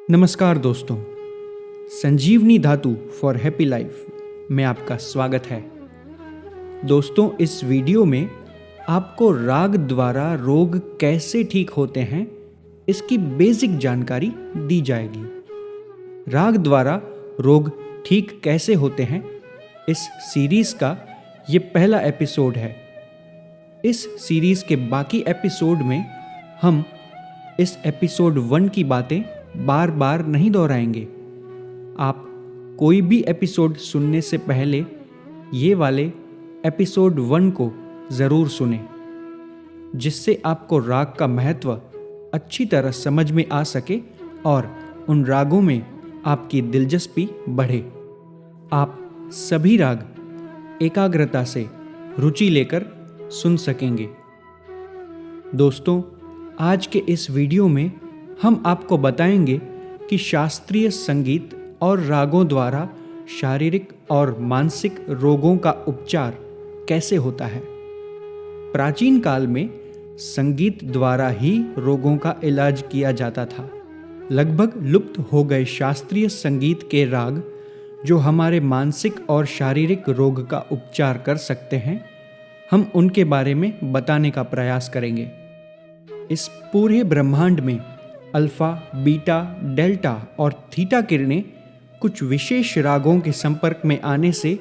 नमस्कार दोस्तों, संजीवनी धातु फॉर हैप्पी लाइफ में आपका स्वागत है। दोस्तों, इस वीडियो में आपको राग द्वारा रोग कैसे ठीक होते हैं इसकी बेसिक जानकारी दी जाएगी। राग द्वारा रोग ठीक कैसे होते हैं इस सीरीज का ये पहला एपिसोड है। इस सीरीज के बाकी एपिसोड में हम इस एपिसोड 1 की बातें बार बार नहीं दोहराएंगे। आप कोई भी एपिसोड सुनने से पहले ये वाले एपिसोड 1 को ज़रूर सुनें, जिससे आपको राग का महत्व अच्छी तरह समझ में आ सके और उन रागों में आपकी दिलचस्पी बढ़े। आप सभी राग एकाग्रता से रुचि लेकर सुन सकेंगे। दोस्तों, आज के इस वीडियो में हम आपको बताएंगे कि शास्त्रीय संगीत और रागों द्वारा शारीरिक और मानसिक रोगों का उपचार कैसे होता है। प्राचीन काल में संगीत द्वारा ही रोगों का इलाज किया जाता था। लगभग लुप्त हो गए शास्त्रीय संगीत के राग जो हमारे मानसिक और शारीरिक रोग का उपचार कर सकते हैं, हम उनके बारे में बताने का प्रयास करेंगे। इस पूरे ब्रह्मांड में अल्फा, बीटा, डेल्टा और थीटा किरणें कुछ विशेष रागों के संपर्क में आने से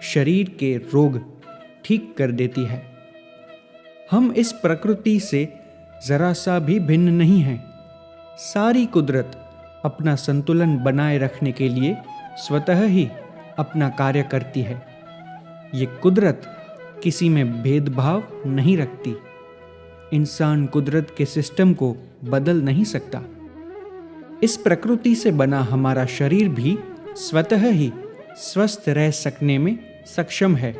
शरीर के रोग ठीक कर देती है। हम इस प्रकृति से जरा सा भी भिन्न नहीं हैं। सारी कुदरत अपना संतुलन बनाए रखने के लिए स्वतः ही अपना कार्य करती है। ये कुदरत किसी में भेदभाव नहीं रखती। इंसान कुदरत के सिस्टम को बदल नहीं सकता। इस प्रकृति से बना हमारा शरीर भी स्वतः ही स्वस्थ रह सकने में सक्षम है,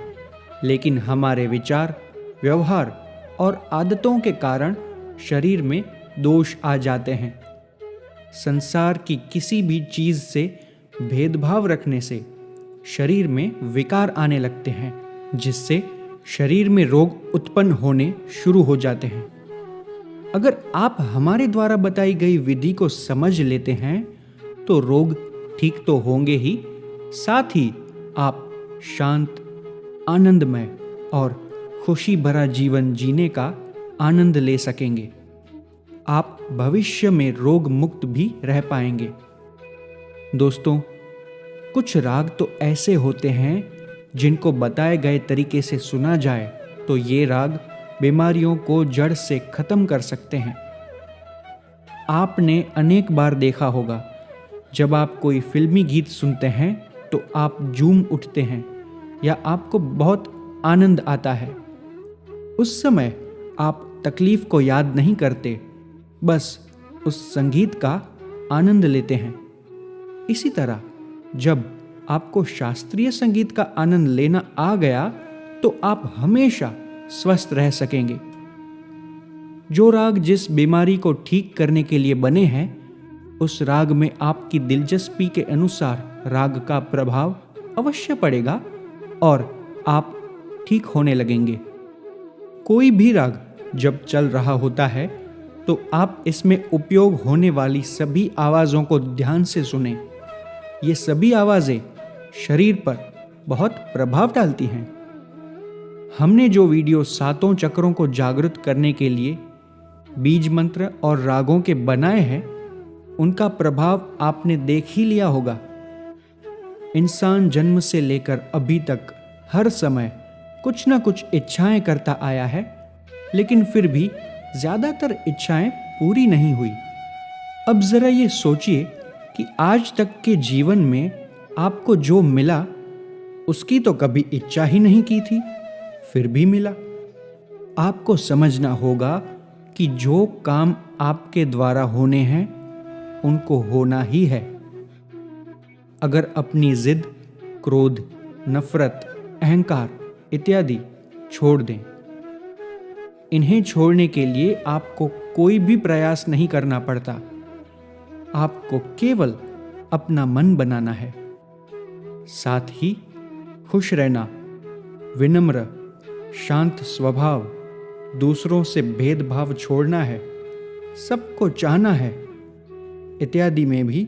लेकिन हमारे विचार, व्यवहार और आदतों के कारण शरीर में दोष आ जाते हैं। संसार की किसी भी चीज से भेदभाव रखने से शरीर में विकार आने लगते हैं, जिससे शरीर में रोग उत्पन्न होने शुरू हो जाते हैं। अगर आप हमारे द्वारा बताई गई विधि को समझ लेते हैं तो रोग ठीक तो होंगे ही, साथ ही आप शांत, आनंदमय और खुशी भरा जीवन जीने का आनंद ले सकेंगे। आप भविष्य में रोग मुक्त भी रह पाएंगे। दोस्तों, कुछ राग तो ऐसे होते हैं जिनको बताए गए तरीके से सुना जाए तो ये राग बीमारियों को जड़ से खत्म कर सकते हैं। आपने अनेक बार देखा होगा, जब आप कोई फिल्मी गीत सुनते हैं तो आप झूम उठते हैं या आपको बहुत आनंद आता है। उस समय आप तकलीफ को याद नहीं करते, बस उस संगीत का आनंद लेते हैं। इसी तरह जब आपको शास्त्रीय संगीत का आनंद लेना आ गया तो आप हमेशा स्वस्थ रह सकेंगे। जो राग जिस बीमारी को ठीक करने के लिए बने हैं, उस राग में आपकी दिलचस्पी के अनुसार राग का प्रभाव अवश्य पड़ेगा और आप ठीक होने लगेंगे। कोई भी राग जब चल रहा होता है तो आप इसमें उपयोग होने वाली सभी आवाज़ों को ध्यान से सुनें। ये सभी आवाज़ें शरीर पर बहुत प्रभाव डालती हैं। हमने जो वीडियो सातों चक्रों को जागृत करने के लिए बीज मंत्र और रागों के बनाए हैं, उनका प्रभाव आपने देख ही लिया होगा। इंसान जन्म से लेकर अभी तक हर समय कुछ ना कुछ इच्छाएं करता आया है, लेकिन फिर भी ज्यादातर इच्छाएं पूरी नहीं हुई। अब जरा ये सोचिए कि आज तक के जीवन में आपको जो मिला उसकी तो कभी इच्छा ही नहीं की थी, फिर भी मिला। आपको समझना होगा कि जो काम आपके द्वारा होने हैं उनको होना ही है। अगर अपनी जिद, क्रोध, नफरत, अहंकार इत्यादि छोड़ दें, इन्हें छोड़ने के लिए आपको कोई भी प्रयास नहीं करना पड़ता। आपको केवल अपना मन बनाना है। साथ ही खुश रहना, विनम्र, शांत स्वभाव, दूसरों से भेदभाव छोड़ना है, सबको चाहना है, इत्यादि में भी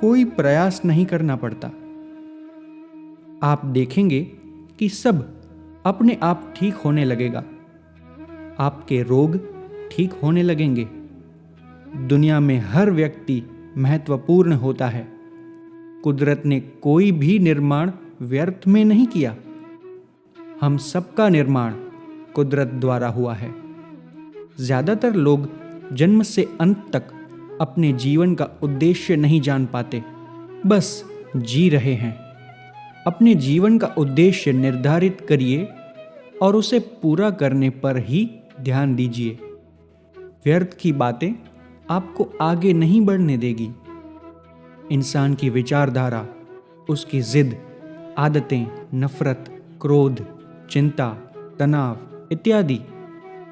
कोई प्रयास नहीं करना पड़ता। आप देखेंगे कि सब अपने आप ठीक होने लगेगा। आपके रोग ठीक होने लगेंगे। दुनिया में हर व्यक्ति महत्वपूर्ण होता है। कुदरत ने कोई भी निर्माण व्यर्थ में नहीं किया। हम सबका निर्माण कुदरत द्वारा हुआ है। ज्यादातर लोग जन्म से अंत तक अपने जीवन का उद्देश्य नहीं जान पाते, बस जी रहे हैं। अपने जीवन का उद्देश्य निर्धारित करिए और उसे पूरा करने पर ही ध्यान दीजिए। व्यर्थ की बातें आपको आगे नहीं बढ़ने देगी। इंसान की विचारधारा, उसकी जिद, आदतें, नफरत, क्रोध, चिंता, तनाव इत्यादि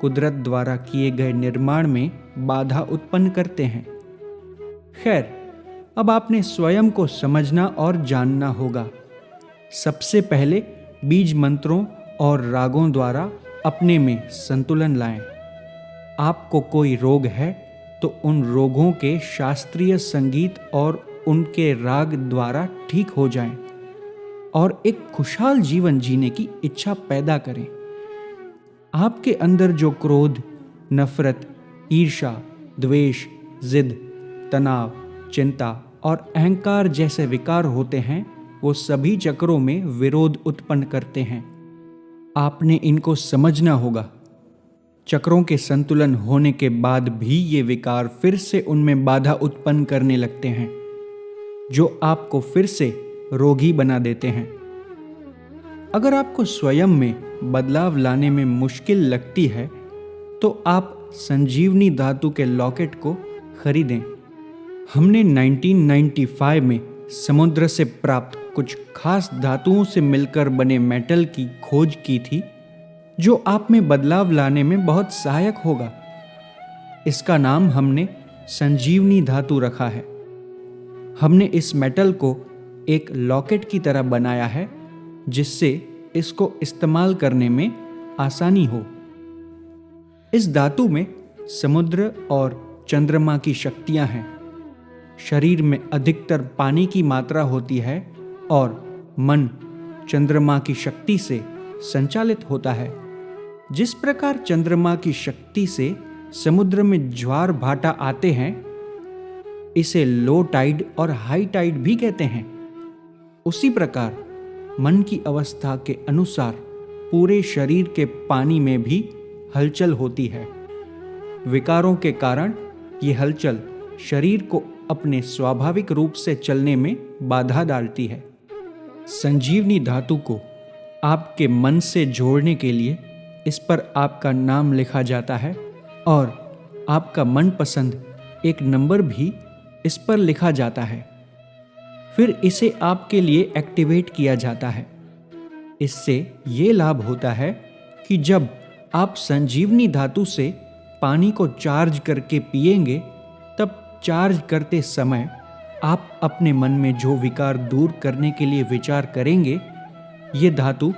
कुदरत द्वारा किए गए निर्माण में बाधा उत्पन्न करते हैं। खैर, अब आपने स्वयं को समझना और जानना होगा। सबसे पहले बीज मंत्रों और रागों द्वारा अपने में संतुलन लाएं। आपको कोई रोग है तो उन रोगों के शास्त्रीय संगीत और उनके राग द्वारा ठीक हो जाएं और एक खुशहाल जीवन जीने की इच्छा पैदा करें। आपके अंदर जो क्रोध, नफरत, ईर्ष्या, द्वेष, जिद, तनाव, चिंता और अहंकार जैसे विकार होते हैं, वो सभी चक्रों में विरोध उत्पन्न करते हैं। आपने इनको समझना होगा। चक्रों के संतुलन होने के बाद भी ये विकार फिर से उनमें बाधा उत्पन्न करने लगते हैं, जो आपको फिर से रोगी बना देते हैं। अगर आपको स्वयं में बदलाव लाने में मुश्किल लगती है तो आप संजीवनी धातु के लॉकेट को खरीदें। हमने 1995 में समुद्र से प्राप्त कुछ खास धातुओं से मिलकर बने मेटल की खोज की थी, जो आप में बदलाव लाने में बहुत सहायक होगा। इसका नाम हमने संजीवनी धातु रखा है। हमने इस मेटल को एक लॉकेट की तरह बनाया है, जिससे इसको इस्तेमाल करने में आसानी हो। इस धातु में समुद्र और चंद्रमा की शक्तियां हैं। शरीर में अधिकतर पानी की मात्रा होती है और मन चंद्रमा की शक्ति से संचालित होता है। जिस प्रकार चंद्रमा की शक्ति से समुद्र में ज्वार भाटा आते हैं, इसे लो टाइड और हाई टाइड भी कहते हैं, उसी प्रकार मन की अवस्था के अनुसार पूरे शरीर के पानी में भी हलचल होती है। विकारों के कारण ये हलचल शरीर को अपने स्वाभाविक रूप से चलने में बाधा डालती है। संजीवनी धातु को आपके मन से जोड़ने के लिए इस पर आपका नाम लिखा जाता है और आपका मनपसंद एक नंबर भी इस पर लिखा जाता है। फिर इसे आपके लिए एक्टिवेट किया जाता है। इससे ये लाभ होता है कि जब आप संजीवनी धातु से पानी को चार्ज करके पिएंगे, तब चार्ज करते समय आप अपने मन में जो विकार दूर करने के लिए विचार करेंगे, ये धातु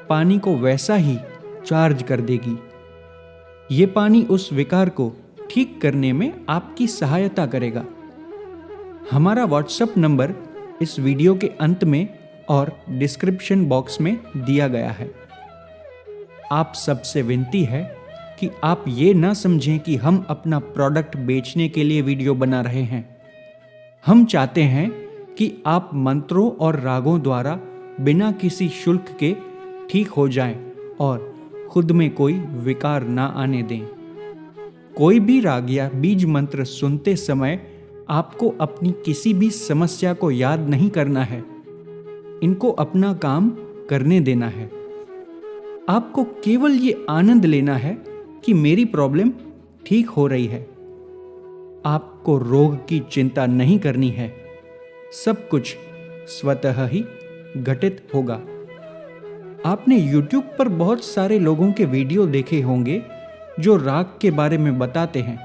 पानी को वैसा ही चार्ज कर देगी। ये पानी उस विकार को ठीक करने में आपकी सहायता करेगा। हमारा व्हाट्सएप नंबर इस वीडियो के अंत में और डिस्क्रिप्शन बॉक्स में दिया गया है। आप सबसे विनती है कि आप ये ना समझें कि हम अपना प्रोडक्ट बेचने के लिए वीडियो बना रहे हैं। हम चाहते हैं कि आप मंत्रों और रागों द्वारा बिना किसी शुल्क के ठीक हो जाएं और खुद में कोई विकार ना आने दें। कोई भी राग या बीज मंत्र सुनते समय आपको अपनी किसी भी समस्या को याद नहीं करना है। इनको अपना काम करने देना है। आपको केवल ये आनंद लेना है कि मेरी प्रॉब्लम ठीक हो रही है। आपको रोग की चिंता नहीं करनी है। सब कुछ स्वतः ही घटित होगा। आपने YouTube पर बहुत सारे लोगों के वीडियो देखे होंगे जो राग के बारे में बताते हैं।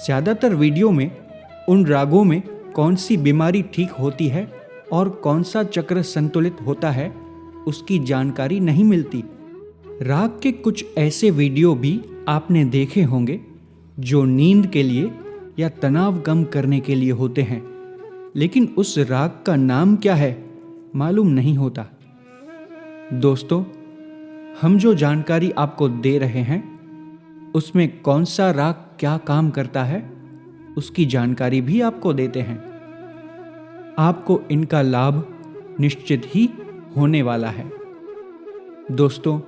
ज्यादातर वीडियो में उन रागों में कौन सी बीमारी ठीक होती है और कौन सा चक्र संतुलित होता है, उसकी जानकारी नहीं मिलती। राग के कुछ ऐसे वीडियो भी आपने देखे होंगे जो नींद के लिए या तनाव कम करने के लिए होते हैं, लेकिन उस राग का नाम क्या है मालूम नहीं होता। दोस्तों, हम जो जानकारी आपको दे रहे हैं उसमें कौन सा राग क्या काम करता है उसकी जानकारी भी आपको देते हैं। आपको इनका लाभ निश्चित ही होने वाला है। दोस्तों,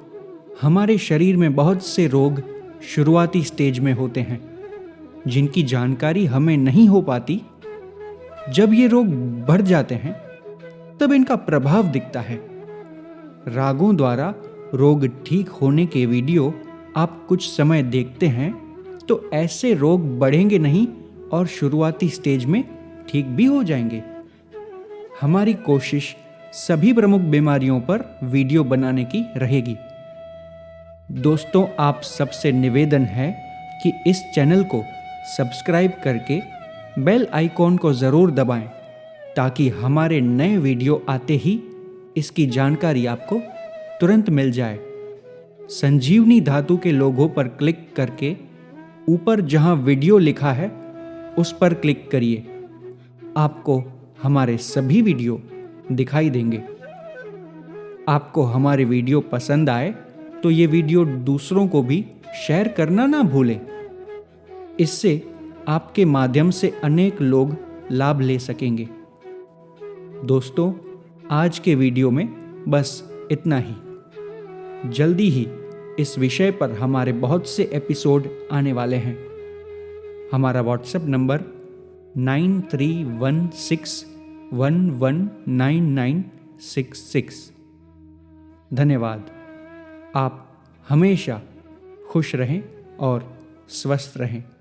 हमारे शरीर में बहुत से रोग शुरुआती स्टेज में होते हैं जिनकी जानकारी हमें नहीं हो पाती। जब ये रोग बढ़ जाते हैं तब इनका प्रभाव दिखता है। रागों द्वारा रोग ठीक होने के वीडियो आप कुछ समय देखते हैं तो ऐसे रोग बढ़ेंगे नहीं और शुरुआती स्टेज में ठीक भी हो जाएंगे। हमारी कोशिश सभी प्रमुख बीमारियों पर वीडियो बनाने की रहेगी। दोस्तों, आप सबसे निवेदन है कि इस चैनल को सब्सक्राइब करके बेल आइकॉन को ज़रूर दबाएं ताकि हमारे नए वीडियो आते ही इसकी जानकारी आपको तुरंत मिल जाए। संजीवनी धातु के लोगो पर क्लिक करके ऊपर जहां वीडियो लिखा है उस पर क्लिक करिए। आपको हमारे सभी वीडियो दिखाई देंगे। आपको हमारे वीडियो पसंद आए तो ये वीडियो दूसरों को भी शेयर करना ना भूलें। इससे आपके माध्यम से अनेक लोग लाभ ले सकेंगे। दोस्तों, आज के वीडियो में बस इतना ही। जल्दी ही इस विषय पर हमारे बहुत से एपिसोड आने वाले हैं। हमारा व्हाट्सएप नंबर 9316119966। धन्यवाद। आप हमेशा खुश रहें और स्वस्थ रहें।